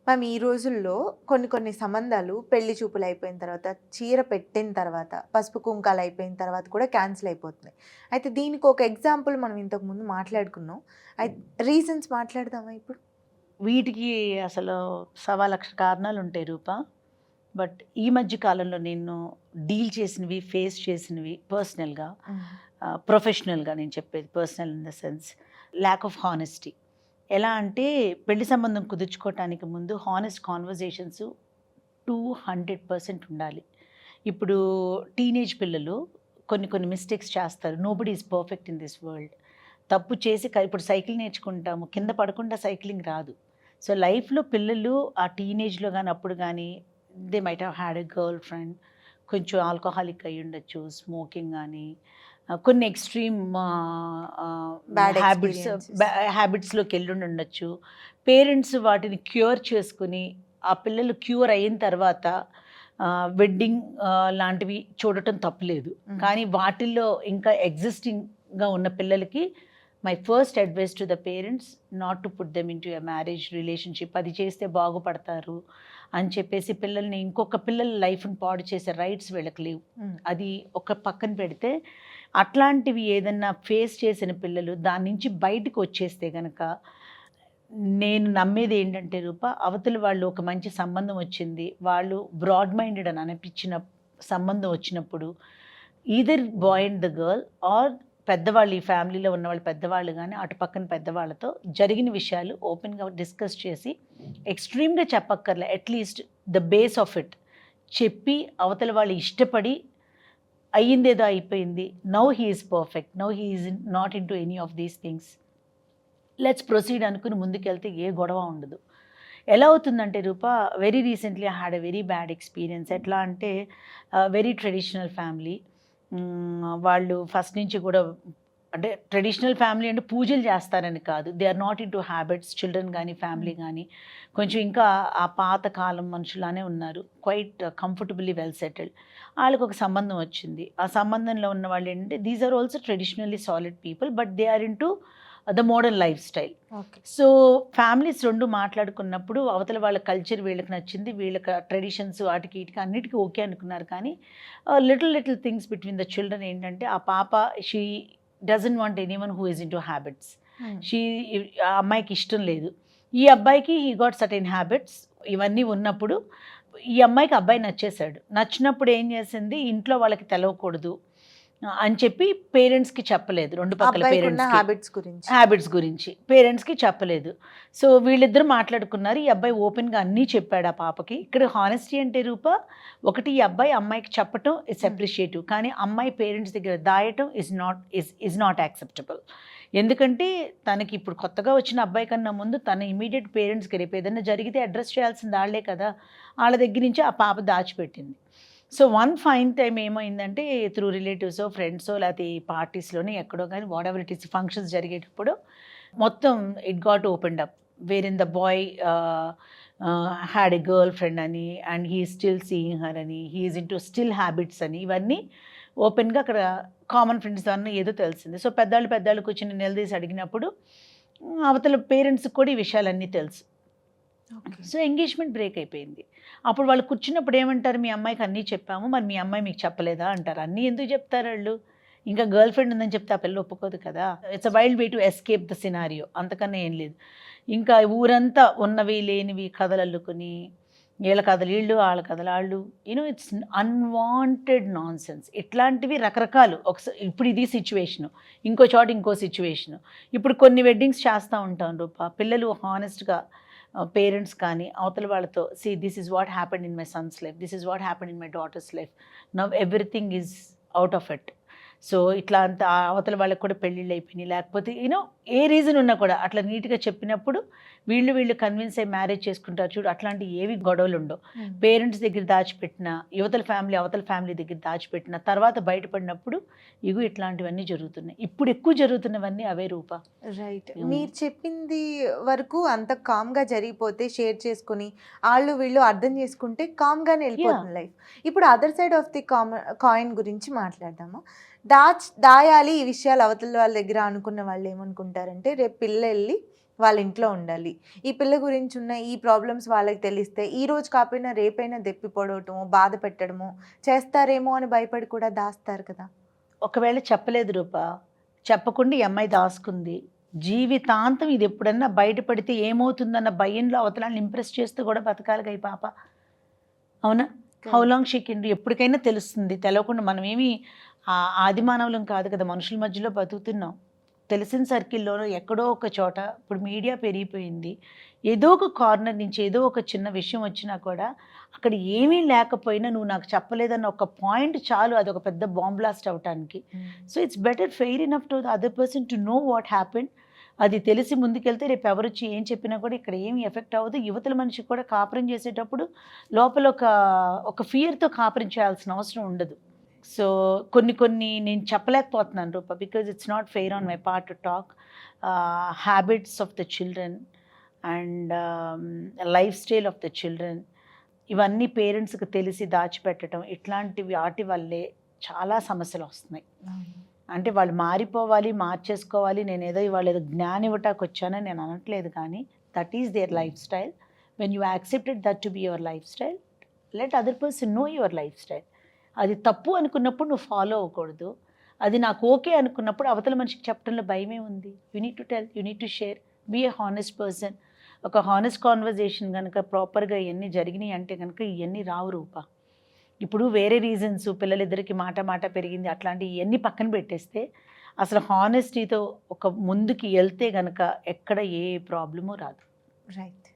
Ma'am ఈ రోజుల్లో కొన్ని కొన్ని సంబంధాలు పెళ్లి చూపులు అయిపోయిన తర్వాత, చీర పెట్టిన తర్వాత, పసుపు కుంకాలు అయిపోయిన తర్వాత కూడా క్యాన్సిల్ అయిపోతున్నాయి. అయితే దీనికి ఒక ఎగ్జాంపుల్ మనం ఇంతకుముందు మాట్లాడుకున్నాం. అయి రీజన్స్ మాట్లాడదామా ఇప్పుడు? వీటికి అసలు సవా లక్ష కారణాలుంటాయి రూపా. బట్ ఈ మధ్య కాలంలో నేను డీల్ చేసినవి, ఫేస్ చేసినవి పర్సనల్‌గా, ప్రొఫెషనల్‌గా నేను చెప్పేది personal in the sense lack of honesty. ఎలా అంటే పెళ్లి సంబంధం కుదుర్చుకోవటానికి ముందు హానెస్ట్ కాన్వర్జేషన్స్ 200% ఉండాలి. ఇప్పుడు టీనేజ్ పిల్లలు కొన్ని కొన్ని మిస్టేక్స్ చేస్తారు. Nobody is perfect in this world. తప్పు చేసి ఇప్పుడు సైకిల్ నేర్చుకుంటాము, కింద పడకుండా సైక్లింగ్ రాదు. సో లైఫ్‌లో పిల్లలు ఆ టీనేజ్‌లో గాని, అప్పుడు గాని they might have had a girl friend. కొంచెం ఆల్కహాలిక్ అయ్యుండొచ్చు, స్మోకింగ్ గానీ, కొన్ని ఎక్స్‌ట్రీమ్ బ్యాడ్ హ్యాబిట్స్ ఎక్స్‌పీరియన్సెస్. హ్యాబిట్స్‌లోకెళ్ళుండొచ్చు. పేరెంట్స్ వాటిని క్యూర్ చేసుకొని, ఆ పిల్లలు క్యూర్ అయిన తర్వాత వెడ్డింగ్ లాంటివి చూడటం తప్పులేదు. కానీ వాటిల్లో ఇంకా ఎగ్జిస్టింగ్‌గా ఉన్న పిల్లలకి my first advice to the parents not to put them into a marriage relationship. అది చేస్తే బాగుపడతారు అని చెప్పేసి పిల్లల్ని ఇంకొక పిల్లల లైఫ్‌ని పాడు చేసే రైట్స్ వీళ్ళకి లేవు. అది ఒక పక్కన పెడితే, అట్లాంటివి ఏదన్నా ఫేస్ చేసిన పిల్లలు దాని నుంచి బయటకు వచ్చేస్తే గనక, నేను నమ్మేది ఏంటంటే రూపా, అవతల వాళ్ళు ఒక మంచి సంబంధం వచ్చింది, వాళ్ళు బ్రాడ్ మైండెడ్ అని అనిపించిన సంబంధం వచ్చినప్పుడు, either boy and the girl are పెద్దవాళ్ళు, ఈ ఫ్యామిలీలో ఉన్నవాళ్ళు పెద్దవాళ్ళు కానీ, అటు పక్కన పెద్దవాళ్ళతో జరిగిన విషయాలు ఓపెన్గా డిస్కస్ చేసి, ఎక్స్ట్రీమ్గా చెప్పక్కర్లే, at least the base of it చెప్పి, అవతల వాళ్ళు ఇష్టపడి అయ్యిందేదో అయిపోయింది, now he is perfect, now he is not into any of these things, let's proceed అనుకుని ముందుకెళ్తే ఏ గొడవ ఉండదు. ఎలా అవుతుందంటే Roopa, very recently I had a very bad experience. ఎట్లా అంటే వెరీ ట్రెడిషనల్ ఫ్యామిలీ. వాళ్ళు ఫస్ట్ నుంచి కూడా, అంటే ట్రెడిషనల్ ఫ్యామిలీ అంటే పూజలు చేస్తారని కాదు, they are not in to habits. Children కానీ ఫ్యామిలీ కానీ కొంచెం ఇంకా ఆ పాత కాలం మనుషులానే ఉన్నారు, క్వైట్ కంఫర్టబుల్లీ వెల్ సెటిల్డ్. వాళ్ళకి ఒక సంబంధం వచ్చింది. ఆ సంబంధంలో ఉన్న వాళ్ళు ఏంటంటే these are also traditionally solid people, but they are into the modern lifestyle. Okay. So families రెండు మాట్లాడుకున్నప్పుడు అవతల వాళ్ళ కల్చర్ వీళ్ళకి నచ్చింది, వీళ్ళకి ట్రెడిషన్స్ వాటికి వీటికి అన్నిటికీ ఓకే అనుకున్నారు. కానీ little things between the children ఏంటంటే, ఆ పాప she doesn't want anyone who is in to habits. She ఆ అమ్మాయికి ఇష్టం లేదు, ఈ అబ్బాయికి హీ గాట్ సర్టెన్ హ్యాబిట్స్. ఇవన్నీ ఉన్నప్పుడు ఈ అమ్మాయికి అబ్బాయి నచ్చేశాడు. నచ్చినప్పుడు ఏం చేసింది, ఇంట్లో వాళ్ళకి తెలవకూడదు అని చెప్పి పేరెంట్స్కి చెప్పలేదు. రెండు పక్కల అబ్బాయికున్న పేరెంట్స్కి హ్యాబిట్స్ గురించి పేరెంట్స్కి చెప్పలేదు. సో వీళ్ళిద్దరు మాట్లాడుకున్నారు. ఈ అబ్బాయి ఓపెన్గా అన్నీ చెప్పాడు ఆ పాపకి. ఇక్కడ హానెస్టీ అంటే రూపా, ఒకటి ఈ అబ్బాయి అమ్మాయికి చెప్పటం ఇస్ అప్రిషియేటివ్, కానీ అమ్మాయి పేరెంట్స్ దగ్గర దాయటం ఇస్ నాట్ యాక్సెప్టబుల్. ఎందుకంటే తనకి ఇప్పుడు కొత్తగా వచ్చిన అబ్బాయి కన్నా ముందు తన ఇమీడియట్ పేరెంట్స్కి రేపు ఏదైనా జరిగితే అడ్రస్ చేయాల్సింది వాళ్ళే కదా. వాళ్ళ దగ్గర నుంచి ఆ పాప దాచిపెట్టింది. సో వన్ ఫైన్ టైం ఏమైందంటే, త్రూ రిలేటివ్సో ఫ్రెండ్సో లేకపోతే ఈ పార్టీస్లోనే ఎక్కడో కానీ whatever it is functions జరిగేటప్పుడు మొత్తం it got opened up, wherein the boy had a girl friend అని, and he still seeing her అని, he is into still habits అని, ఇవన్నీ ఓపెన్గా అక్కడ కామన్ ఫ్రెండ్స్ అన్న ఏదో తెలిసింది. సో పెద్దవాళ్ళు కూర్చొని నిలదీసి అడిగినప్పుడు అవతల పేరెంట్స్కి కూడా ఈ విషయాలన్నీ తెలుసు. సో ఎంగేజ్మెంట్ బ్రేక్ అయిపోయింది. అప్పుడు వాళ్ళు కూర్చున్నప్పుడు ఏమంటారు, మీ అమ్మాయికి అన్నీ చెప్పాము, మరి మీ అమ్మాయి మీకు చెప్పలేదా అంటారు. అన్నీ ఎందుకు చెప్తారు వాళ్ళు? ఇంకా గర్ల్ ఫ్రెండ్ ఉందని చెప్తే ఆ పిల్ల ఒప్పుకోదు కదా. It's a wild way to escape the scenario, అంతకన్నా ఏం లేదు. ఇంకా ఊరంతా ఉన్నవి లేనివి కథలు అల్లుకొని, వీళ్ళ కథలు వీళ్ళు, వాళ్ళ కథలు వాళ్ళు, you know it's unwanted non sense. ఇట్లాంటివి రకరకాలు. ఒకసారి ఇప్పుడు ఇది సిచ్యువేషను, ఇంకో చోట ఇంకో సిచ్యువేషను. ఇప్పుడు కొన్ని వెడ్డింగ్స్ చేస్తూ ఉంటాం రూపా, పిల్లలు హానెస్ట్గా పేరెంట్స్ కానీ అవతల వాళ్ళతో, see this is what happened in my son's life, this is what happened in my daughter's life, now everything is out of it. So ఇట్లా అంత అవతల వాళ్ళకి కూడా పెళ్ళిళ్ళు అయిపోయినాయి, లేకపోతే యూనో ఏ రీజన్ ఉన్నా కూడా అట్లా నీట్గా చెప్పినప్పుడు వీళ్ళు కన్విన్స్ అయ్యి మ్యారేజ్ చేసుకుంటారు చూడు. అట్లాంటి ఏవి గొడవలు ఉండవు. పేరెంట్స్ దగ్గర దాచిపెట్టిన, అవతల ఫ్యామిలీ దగ్గర దాచిపెట్టిన తర్వాత బయటపడినప్పుడు ఇగో ఇట్లాంటివన్నీ జరుగుతున్నాయి. ఇప్పుడు ఎక్కువ జరుగుతున్నవన్నీ అవే రూపా. రైట్. మీరు చెప్పింది వరకు అంత కామ్‌గా జరిగిపోతే, షేర్ చేసుకొని, ఆళ్ళు వీళ్ళు అర్థం చేసుకుంటే కామ్‌గానే వెళ్ళిపోతుంది లైఫ్. ఇప్పుడు other side of the coin గురించి మాట్లాడదామా? దాయాలి ఈ విషయాలు అవతల వాళ్ళ దగ్గర అనుకున్న వాళ్ళు ఏమనుకుంటారంటే, రేపు పిల్లెళ్ళి వాళ్ళ ఇంట్లో ఉండాలి. ఈ పిల్ల గురించి ఉన్న ఈ ప్రాబ్లమ్స్ వాళ్ళకి తెలిస్తే ఈ రోజు కాపోయినా రేపైనా దెప్పి పొడవటమో, బాధ పెట్టడమో చేస్తారేమో అని భయపడి కూడా దాస్తారు కదా! ఒకవేళ చెప్పలేదు రూపా, చెప్పకుండా ఈ అమ్మాయి దాసుకుంది. జీవితాంతం ఇది ఎప్పుడన్నా బయటపడితే ఏమవుతుందన్న భయంలో అవతలాన్ని ఇంప్రెస్ చేస్తూ కూడా బతకాలిగా ఈ పాప. అవునా? How correct. Long she can do ఎప్పటికైనా తెలుస్తుంది. తెలవకుండా మనమేమి ఆది మానవులం కాదు కదా! మనుషుల మధ్యలో బతుకుతున్నాం. తెలిసిన సర్కిల్‌లోనో ఎక్కడో ఒక చోట ఇప్పుడు మీడియా పెరిగిపోయింది. ఏదో ఒక కార్నర్ నుంచి ఏదో ఒక చిన్న విషయం వచ్చినా కూడా అక్కడ ఏమీ లేకపోయినా నువ్వు నాకు చెప్పలేదన్న ఒక పాయింట్ చాలు అదొక పెద్ద బాంబ్ బ్లాస్ట్ అవ్వటానికి. So it's better fair enough to the other person to know what happened. అది తెలిసి ముందుకెళ్తే రేపు ఎవరొచ్చి ఏం చెప్పినా కూడా ఇక్కడ ఏమి ఎఫెక్ట్ అవ్వదు. యువతల మనిషికి కూడా కాపురం చేసేటప్పుడు లోపల ఒక ఫియర్‌తో కాపురం చేయాల్సిన అవసరం ఉండదు. సో కొన్ని నేను చెప్పలేకపోతున్నాను Roopa. Because it's not fair on my part to talk. Habits of the children and lifestyle of the children ఇవన్నీ పేరెంట్స్‌కి తెలిసి దాచిపెట్టడం ఇట్లాంటివి వాటి వల్లే చాలా సమస్యలు వస్తున్నాయి. అంటే వాళ్ళు మారిపోవాలి, మార్చేసుకోవాలి. నేనేదో ఇవాళ ఏదో జ్ఞానం ఇవ్వటానికి వచ్చానని నేను అనట్లేదు కానీ that is their lifestyle. When you accepted that to be your lifestyle, let other person know your lifestyle. అది తప్పు అనుకున్నప్పుడు నువ్వు ఫాలో అవ్వకూడదు. అది నాకు ఓకే అనుకున్నప్పుడు అవతల మనిషికి చెప్పడంలో భయమే ఉంది. You need to tell, you need to share, be a honest person. ఒక హానెస్ట్ కాన్వర్జేషన్ కనుక ప్రాపర్గా ఇవన్నీ జరిగినాయి అంటే కనుక ఇవన్నీ రావు రూప. ఇప్పుడు వేరే రీజన్స్ పిల్లలిద్దరికి మాట పెరిగింది అట్లాంటివి ఇవన్నీ పక్కన పెట్టేస్తే అసలు హానెస్టీతో ఒక ముందుకి వెళ్తే గనక ఎక్కడ ఏ ప్రాబ్లము రాదు. రైట్.